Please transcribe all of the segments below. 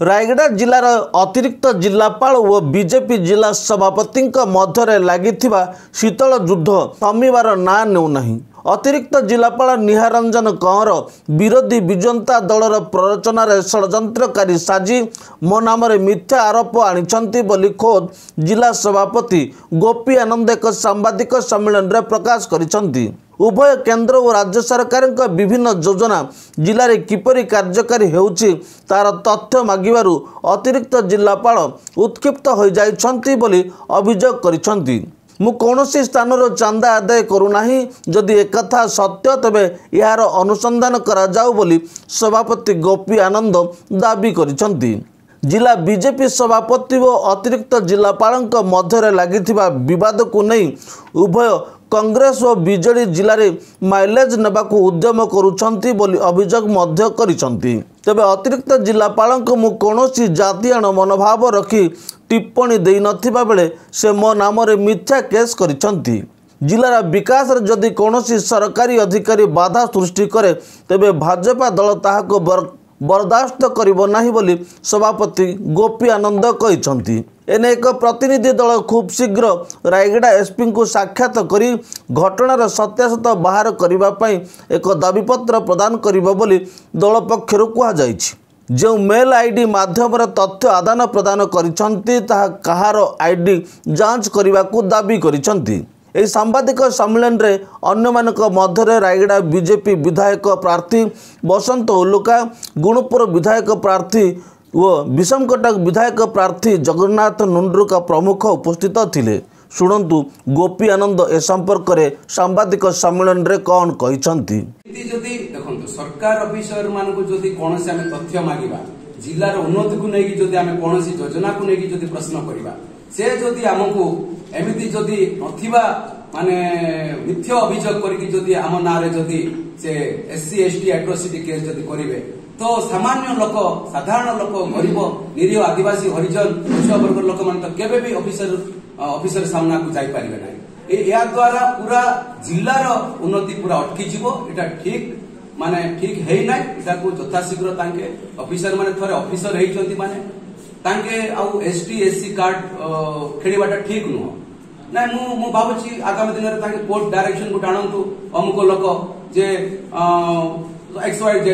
रायगड़ा जिलार अतिरिक्त जिलापाल और बीजेपी जिला सभापति मध्य लगी शीतल युद्ध थमिबार ना नेउना। अतिरिक्त जिलापाल निहारंजन कंवर विरोधी विजंता दलर प्ररचनार षड्यंत्रकारी साजी मो नाम मिथ्या आरोप आनिछंती बोली खोद जिला सभापति गोपी आनंद एक सांबादिक सम्मेलन में प्रकाश करिछंती। उभय केंद्र और राज्य सरकार विभिन्न योजना जिले में किपरि कार्यकारी होउछि तार तथ्य मागिबारु अतिरिक्त जिलापाल उत्क्षिप्त हो जाइछंती बोली अभियोग करिछंती। मु कौनसी स्थान चांदा आदाय करूना, जदि एक कथा सत्य तेबे यार अनुसंधान करा जाऊ बोली सभापति गोपी आनंद दाबी करिछंती। जिला बीजेपी सभापति व अतिरिक्त जिलापाल मध्य लगी विवाद को नहीं उभय कांग्रेस और बीजेडी जिले में माइलेज नेबाकू उद्यम करुछंती बोली अभियोग मध्य करिछंती। तेबे अतिरिक्त जिलापाल को मु कौनसी जातीय मनोभाव रखी टिप्पणी दे नथिबा बेले से मो नाम मिथ्या केस करिछंती। जिलार विकास जदि कौनसी सरकारी अधिकारी बाधा सृष्टि करे तेबे भाजपा दल ताहाको बर्दाश्त करिबो नाही बोली सभापति गोपी आनंद कहिछंती। एने एक प्रतिनिधि दल खूब शीघ्र रायगड़ा एसपी को साक्षात करी घटनार सत्यासत्य बाहर करने पई एक दाबीपत्र प्रदान करिबो बोली दल पक्षरु कहा जायछि। जो मेल आईडी माध्यम तथ्य आदान प्रदान करिछंती ताहा कहार आईडी जांच करने को दाबी करिछंती। एही सांबादिक सम्मेलन रे अन्य मानक मध्य रायगड़ा बीजेपी विधायक प्रार्थी बसंत उल्लुका, गुणपुर विधायक प्रार्थी व विषमकटक विधायक प्रार्थी जगन्नाथ नुंड्रुका प्रमुख उपस्थित थिले। शुणंतु गोपी आनंद ए संपर्क रे सांबादिक सम्मेलन रे कौन कहिसंती। जदि देखंतु सरकार ऑफिसर मान को जदि कोनसे हम तथ्य मागिबा, जिल्लार उन्नति को नेकी जदि हम कोनसी योजना को नेकी जदि प्रश्न करिबा, से जदि हमको एमिति जदि नथिबा माने मिथ्या अभियोग करके जदि आम नारे जदि से एससी एसटी एट्रोसिटी केस जदि करिवे तो सामान्य लोक साधारण लोक गरीब निरीह आदिवासी हरिजन पछुआ वर्ग लोक मान तो केबे भी ऑफिसर सामना को जाई परिबे नै। या द्वारा पूरा जिल्लार उन्नति पूरा अटकी जीवो। एटा ठीक माने ठीक हेई नै। एटा को यथाशीघ्र तांके ऑफिसर माने थरे ऑफिसर हेइचंती माने तांके आउ एसटी एससी कार्ड खेड़ीबाटा ठीक नुह ना। मु भाबुची आगामी दिन रे तांके कोर्ट डायरेक्शन को टाणंतु अमुक लोक जे XYZ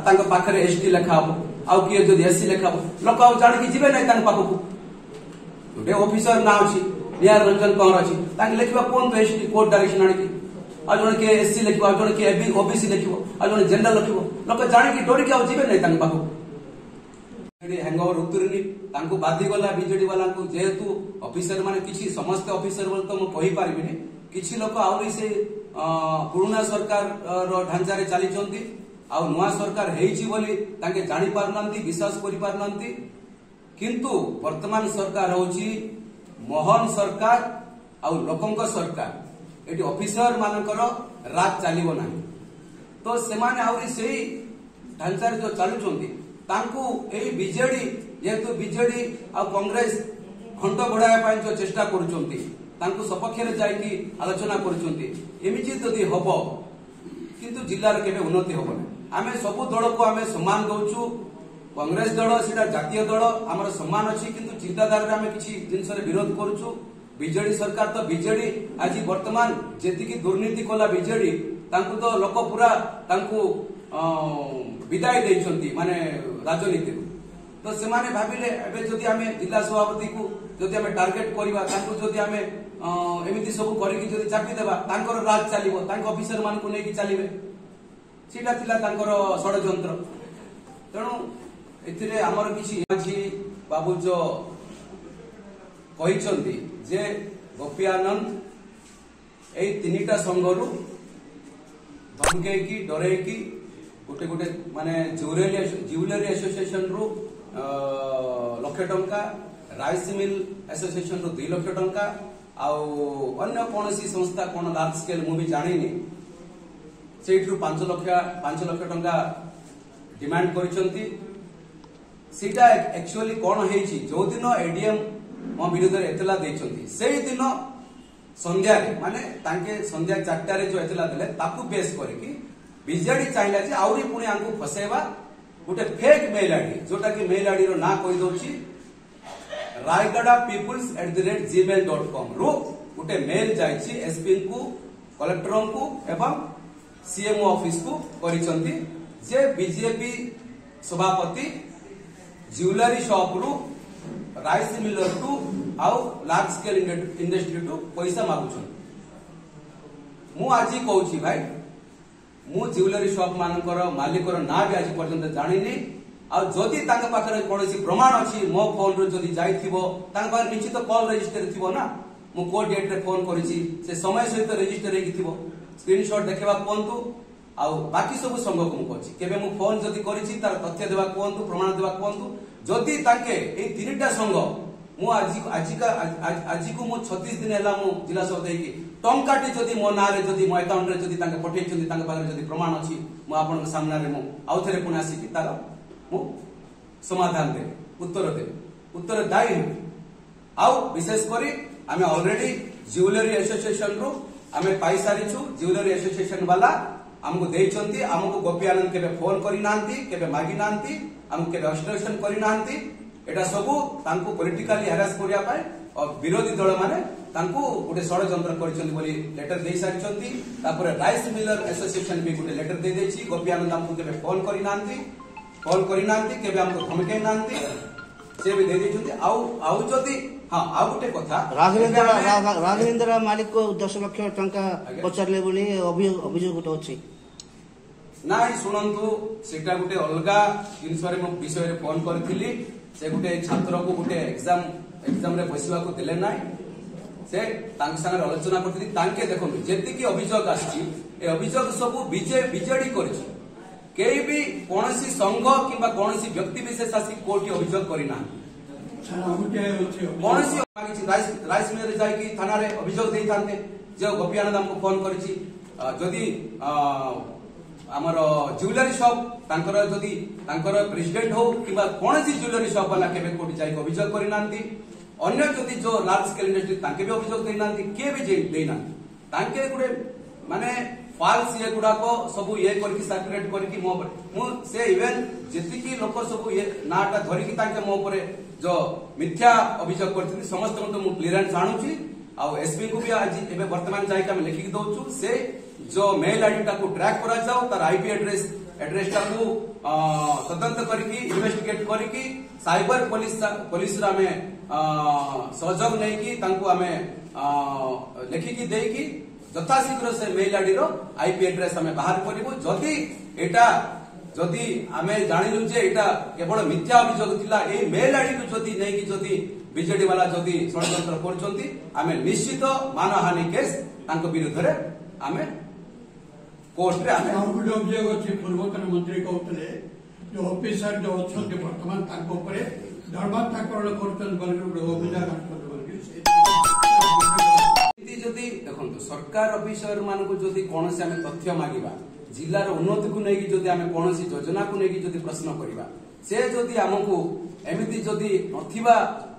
तांका पाखरे एसटी लेखा हो आउ किए जदि एससी लेखा हो लोक आउ जानि कि जिबे नै तांका पाखकु। गोटे ऑफिसर ना अछि निहार रंजन कंवर अछि तांके लेखिबा कोन तो एसटी कोर्ट डायरेक्शन आनि कि आ जण के एससी लेखिबा आ जण के ओबीसी लेखिबो आ जण जनरल लेखिबो लोक जानि कि डोरी कि आउ जिबे नै तांका पाखकु। हैंगओवर उतरनी तांको बाधी गला बीजेडी वाला को जेहेतु ऑफिसर माने किछि समस्त ऑफिसर बोल तो म कहि पारिबिनी किछि लोक आउरी से पुराना सरकार रो ढांचा रे चली चंती आ नुआ सरकार हेइछि बोली तांके जानि पारनंती विश्वास करि पारनंती। किंतु वर्तमान सरकार होछि मोहन सरकार आ लोकंक सरकार। एटी ऑफिसर मानकर राज चलिबो नाही तो से माने आउरी सेही ढांचा रे जो चालु चंती तांकु एही बीजेडी जेहेतु बीजेडी आ कांग्रेस घंट बढ़ाया जो चेष्टा करुचंती तांकु सपक्ष रे जाईकी आलोचना करुचंती। एमिति जदि हबो किंतु जिल्लार केबे उन्नति हबो ना। आमे सबु दल को आमे सम्मान दउछु। कांग्रेस दल सेटा जातीय दल हमर सम्मान अछि किंतु चिंताधारा रे आमे किछि जिंस रे विरोध करूछु। बीजेडी सरकार तो बीजेडी आज वर्तमान जेति की दुर्नीति कला बीजेडी तांकु तो लोक पूरा तांकु विदाय देइछंती माने राजनीति तो से माने भाबिले एबे जदि आमे जिला सभापति को जदि आमे टार्गेट करिबा तांकु जदि आमे एमिति सब करिकि जदि चापी देबा तांकर राज चलिबो तांक ऑफिसर मान को नेकी चलिबे सीटा थिला तांकर षड्यंत्र। तेणु एथिरे हमर किछि अछि बाबू जो कहिछंती जे गोपी आनंद एई तीनिटा संघरु धमके की डरे की गोटे गोटे माने ज्वेलरी एसोसिएशन रु लक्ष टंका, राइस मिल एसोसिएशन रु 2 लाख टंका आउ अन्य कोनसी संस्था कोन लार्ज स्केल मु भी जानिनी सेठरु 5 लाख टंका डिमांड करिसंती। सीटा एक्चुअली कोन हेछि जो दिन एडीएम मो विरोध रे एतला देइछंती सेही दिन संध्या रे माने तांके संध्या 4टा रे जो एतला देले ताकू बेस करके बीजेडी चाहिला जे आउरी पुणी आंकु फसेबा गोटे फेक मेल आईडी जोटा कि मेल आईडी रो ना कहि दोछि raigadapeoples@gmail.com रो गोटे मेल जाइछि एसपी को कलेक्टर को एवं सीएमओ ऑफिस को करिसंती जे बीजेपी सभापति ज्वेलरी शॉप रु राइस मिलर टू आउ लार्ज स्केल इंडस्ट्री टू पैसा मागुछन। मु आज कहूछि भाई मु ज्वेलरी शॉप मानकर मालिकर ना भी आज पर्यंत जानिनी आ जदि तांका पाखरे कोनोसी प्रमाण अछि मो फोन रो जदि जाइथिबो तांका पाखरे निश्चित कॉल रजिस्टर थिबो ना मु को डेट रे फोन करिछि से समय सहित रजिस्टर हेकि थिबो स्क्रीनशॉट देखबा कोंतु आ बाकी सब संग को मु कहछि केबे मु फोन जदि करिछि तार तथ्य देबा कोंतु प्रमाण देबा कोंतु जदि ताके ए तीनटा संग मु आज को मु 36 दिन हैला मु जिला सभा देकी टंकाटी जदि मो ना रे जदि मो अकाउंट रे जदि ताके पठेइछन्ती ताके पाखरे जदि प्रमाण अछि मु आपन सामना रे मु आउथरे पुना आसी तार मु समाधान दे उत्तर दायी आउ विशेष करी आमे ऑलरेडी ज्वेलरी एसोसिएशन रो आमे पाई सारिछु ज्वेलरी एसोसिएशन वाला हमको देइछन्ती हमको गोपी आनंद केबे फोन करि नांती केबे मागी नांती हमको केबे ऑब्स्ट्रक्शन करि नांती एटा सबु तांको पॉलिटिकली हैरास करिया पाए और विरोधी दल माने तांको गोटे षडयंत्र करिसन्ती बोली लेटर देइ सारिसन्ती तापर राइस मिलर एसोसिएशन भी गोटे लेटर दे देछि गोपी आनंद हमको केबे फोन करि नांती केबे हमको धमके नांती से भी दे देछन्ती आउ जदी हां आ गोटे कथा राघवेंद्र मालिक को 10 लाख टंका पचारले बोली अभियोग गोटे अछि नाइ सुनंतु सेटा गोटे अलगा जिनसरे मो विषय रे फोन करथिली से गोटे छात्र को गोटे एग्जाम रे बसिबा को देले नाइ से तांक संगे आलोचना करथिली तांके देखो जेति की अभियोग आछि ए अभियोग सब बीजेडी करछि केही भी कोनोसी संघ किबा कोनोसी व्यक्ति विशेष आसी कोर्ट अभियोग करिना कोनोसी मागिछि राइस मिल जाय कि थाना रे अभियोग देई थानते जे गोपी आनंद हमको फोन करिछि जदी हमर ज्वेलरी शॉप तांकर जदी तांकर प्रेसिडेंट हो किबा कोनोसी ज्वेलरी शॉप वाला केबे कोर्ट जाय अभियोग करिनांती अन्य जदी जो लार्ज स्केल इंडस्ट्री तांके भी अभियोग देइनांती के भी देइना तांके गुडे माने फाल्स ये गुडा को सब ये करके सर्कुलेट करके मो से इवन जेति की लोक सब ये नाटा धरि की तांके मो परे जो मिथ्या अभियोग करथि समस्त को मु क्लियरेंस आणुची आ एसपी को भी आज एबे वर्तमान जाय के हम लिखि दउछु से जो मेल आईडी टा को ट्रैक करा जाओ तार आईपी एड्रेस टा को तदंत करके इन्वेस्टिगेट करके साइबर पुलिस रा में सहयोग नै की तांको हमें लिखि की देई की यथाशीघ्र से मेल आईडी रो आईपी एड्रेस हमें बाहर करिवो जदि आमे जानिलु जे एटा केवल मिथ्या अभियोग थिला ए मेल आईडी को जदि नै की जदि बीजेडी वाला जदि षडयंत्र करछन्ती आमे निश्चित मानहानि केस तांको विरुद्ध रे आमे कोर्ट रे आमे अभियोग अछि पूर्वतन मंत्री कहतले जो ऑफिसर जो अछन्ते वर्तमान तांको ऊपर धर्मांतरण करतन बलगुड अभियोग जदि देखो सरकार ऑफिसर मान को जदि कोनोसी आमे तथ्य मागिबा जिल्लार उन्नति को नै जदि आमे कोनोसी योजना को नै जदि प्रश्न करिबा से जदि हमकु एमिति जदि नथिबा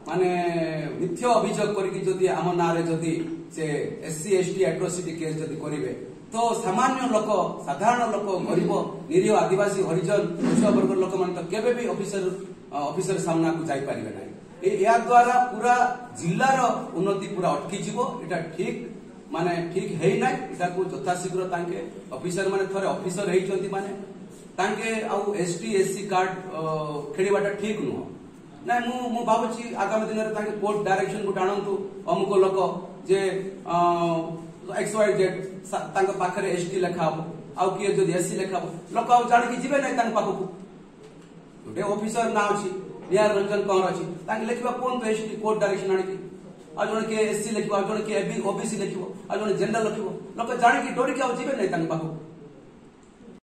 माने मिथ्या अभियोग करके जदि आम ना रे जदि से एससी एसटी एट्रोसिटी केस जदि करिवे तो सामान्य लोक साधारण लोक गरीब निरीह आदिवासी हरिजन पछुआ वर्ग लोक मान तो केबे भी ऑफिसर सामना को जाई परिबे नै या द्वारा पूरा जिल्लार उन्नति पूरा अटकी जीवो एटा ठीक माने ठीक हेई नै एटा को यथाशीघ्र तांके ऑफिसर माने थरे ऑफिसर हेइचंती माने तांके आउ एसटी एससी कार्ड खेड़ीबाटा ठीक नुह ना मु भाबुची आगामी दिन रे तांके कोर्ट डायरेक्शन को टाणंतु अमुको लोक जे XYZ तांके पाखरे एसटी लेखाबो आउ किए जदि एससी लेखाबो लोक आउ जानि कि जिबे नै तांके पाखु गोटे ऑफिसर ना अछि निहार रंजन कौर अछि तांके लेखिबा कोन तो एसटी कोर्ट डायरेक्शन आनि कि आ जण के एससी लेखिबो आ जण के ओबीसी लेखिबो आ जण जनरल लेखिबो लोक जानि कि डोरी के आउ जिबे नै तांके पाखु